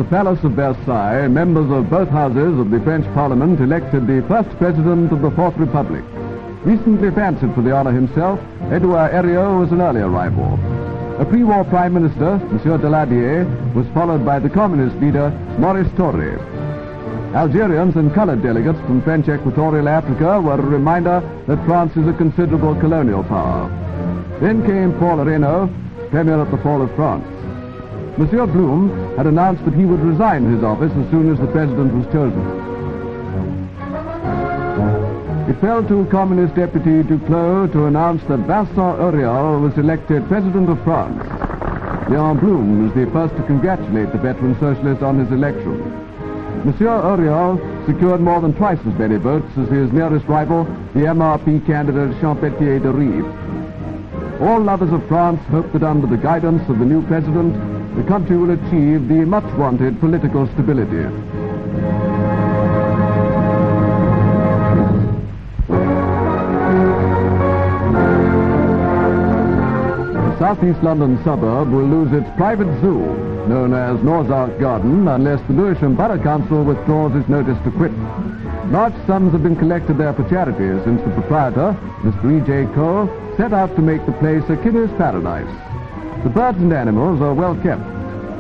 the Palace of Versailles, members of both houses of the French Parliament elected the first president of the Fourth Republic. Recently fancied for the honor himself, Edouard Herriot was an early arrival. A pre-war Prime Minister, Monsieur Daladier, was followed by the Communist leader, Maurice Torre. Algerians and colored delegates from French Equatorial Africa were a reminder that France is a considerable colonial power. Then came Paul Reynaud, Premier at the fall of France. Monsieur Blum had announced that he would resign his office as soon as the president was chosen. It fell to Communist Deputy Duclos to announce that Vincent Auriol was elected President of France. Leon Blum was the first to congratulate the veteran socialist on his election. Monsieur Auriol secured more than twice as many votes as his nearest rival, the MRP candidate Champetier de Rive. All lovers of France hope that under the guidance of the new president, the country will achieve the much-wanted political stability. The southeast London suburb will lose its private zoo, known as Noah's Ark Garden, unless the Lewisham Borough Council withdraws its notice to quit. Large sums have been collected there for charity since the proprietor, Mr. E.J. Cole, set out to make the place a killer's paradise. The birds and animals are well kept.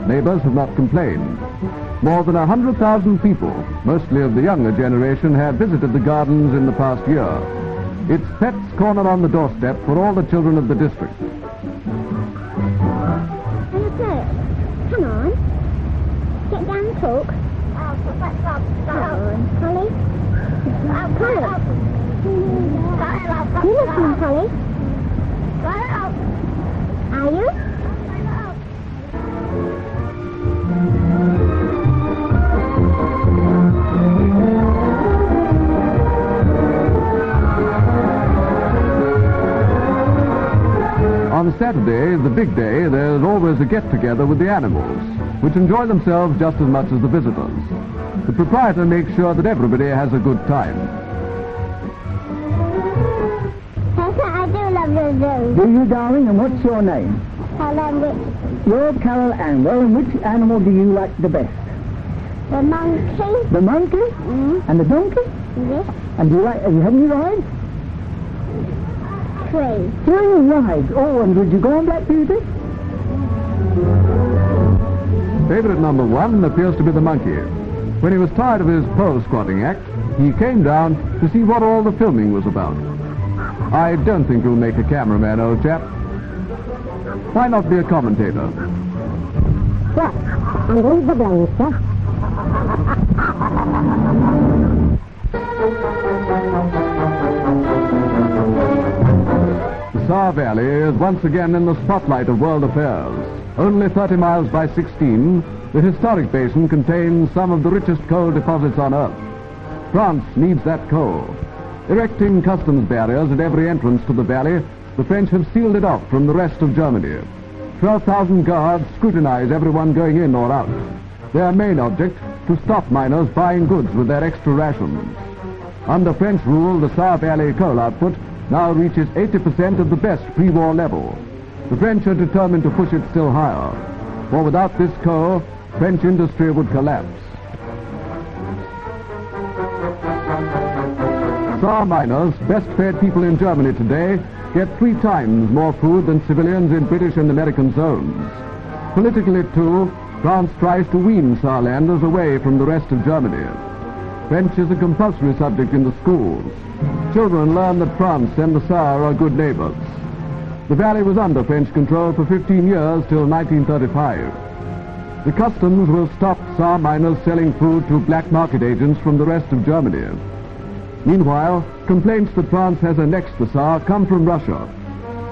Neighbors have not complained. More than 100,000 people, mostly of the younger generation, have visited the gardens in the past year. It's Pet's Corner on the doorstep for all the children of the district. Come on. Get down and talk. Come on, Polly. Polly. You listening, Polly? Are you? On Saturday, the big day, there's always a get-together with the animals, which enjoy themselves just as much as the visitors. The proprietor makes sure that everybody has a good time. I do love the zoo. Do you, darling? And what's your name? Carol, You're Carol Ann. Well, and which animal do you like the best? the monkey. The monkey? Mm. And the donkey? Yes. And do you like, have you had any rides? 3. 3 rides. Oh, and would you go on Black Beauty? Favorite number 1 appears to be the monkey. When he was tired of his pole squatting act, he came down to see what all the filming was about. I don't think you'll make a cameraman, old chap. Why not be a commentator? Yes. I'm going to blame, sir. The Saar Valley is once again in the spotlight of world affairs. Only 30 miles by 16, the historic basin contains some of the richest coal deposits on Earth. France needs that coal. Erecting customs barriers at every entrance to the valley, the French have sealed it off from the rest of Germany. 12,000 guards scrutinize everyone going in or out. Their main object, to stop miners buying goods with their extra rations. Under French rule, the Saar Valley coal output now reaches 80% of the best pre-war level. The French are determined to push it still higher, for without this coal, French industry would collapse. Saar miners, best-fed people in Germany today, get 3 times more food than civilians in British and American zones. Politically, too, France tries to wean Saarlanders away from the rest of Germany. French is a compulsory subject in the schools. Children learn that France and the Saar are good neighbors. The valley was under French control for 15 years till 1935. The customs will stop Saar miners selling food to black market agents from the rest of Germany. Meanwhile, complaints that France has annexed the Saar come from Russia.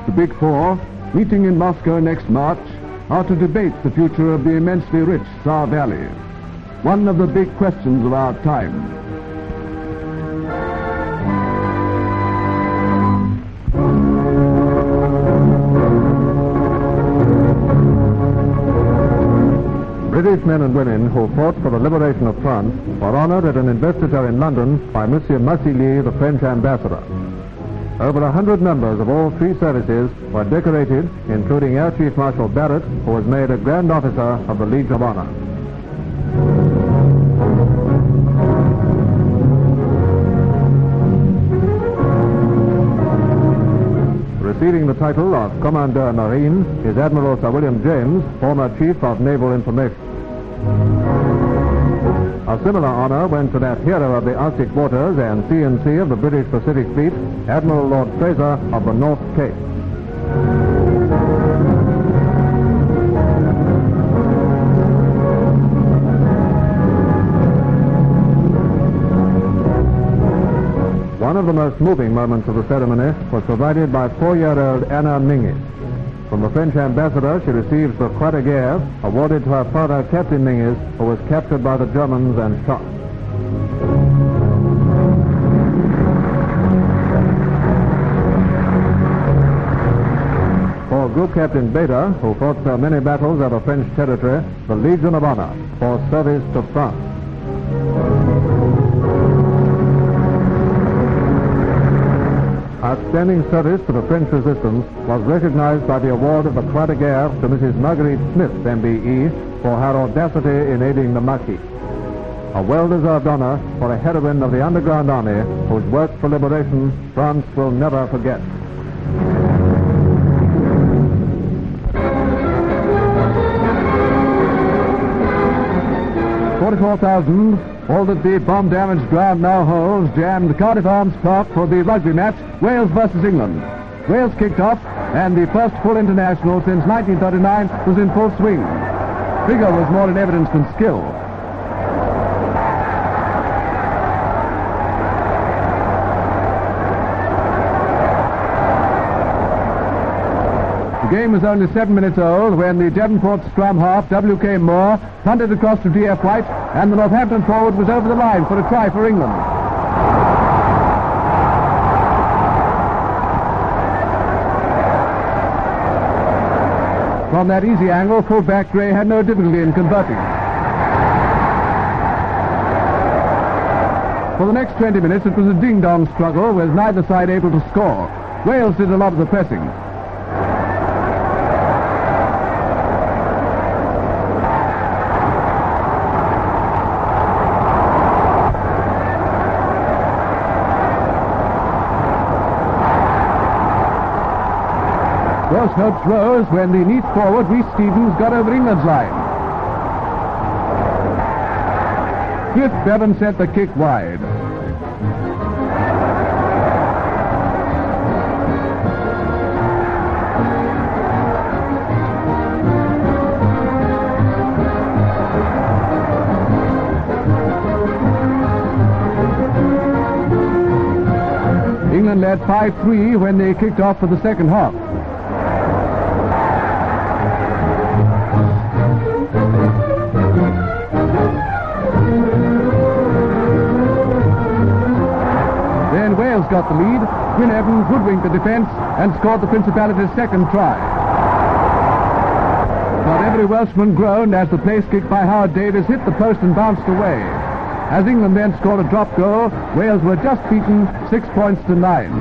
The Big Four, meeting in Moscow next March, are to debate the future of the immensely rich Saar Valley. One of the big questions of our time. British men and women who fought for the liberation of France were honored at an investiture in London by Monsieur Massily, the French ambassador. Over 100 members of all 3 services were decorated, including Air Chief Marshal Barrett, who was made a Grand Officer of the Legion of Honor. Receiving the title of Commandeur Marine is Admiral Sir William James, former Chief of Naval Information. A similar honor went to that hero of the Arctic waters and C&C of the British Pacific Fleet, Admiral Lord Fraser of the North Cape. One of the most moving moments of the ceremony was provided by 4-year-old Anna Mingy. From the French ambassador, she receives the Croix de Guerre, awarded to her father, Captain Mingy, who was captured by the Germans and shot. For Group Captain Bader, who fought so many battles over French territory, the Legion of Honor for service to France. Outstanding service to the French resistance was recognized by the award of the Croix de Guerre to Mrs. Marguerite Smith, MBE, for her audacity in aiding the Marquis. A well-deserved honor for a heroine of the underground army whose work for liberation France will never forget. $44,000, all that the bomb-damaged ground now holds, jammed Cardiff Arms Park for the rugby match, Wales versus England. Wales kicked off, and the first full international since 1939 was in full swing. Vigor was more in evidence than skill. The game was only 7 minutes old when the Devonport scrum half, W.K. Moore, punted across to D.F. White, and the Northampton forward was over the line for a try for England. From that easy angle, full-back Gray had no difficulty in converting. For the next 20 minutes, it was a ding-dong struggle with neither side able to score. Wales did a lot of the pressing. Welsh hopes rose when the neat forward, Rhys Stevens, got over England's line. Cliff Bevan sent the kick wide. England led 5-3 when they kicked off for the second half. Then Wales got the lead. Gwyn Evans hoodwinked the defence and scored the Principality's second try. But every Welshman groaned as the place kick by Howard Davies hit the post and bounced away. As England then scored a drop goal, Wales were just beaten 6 points to 9.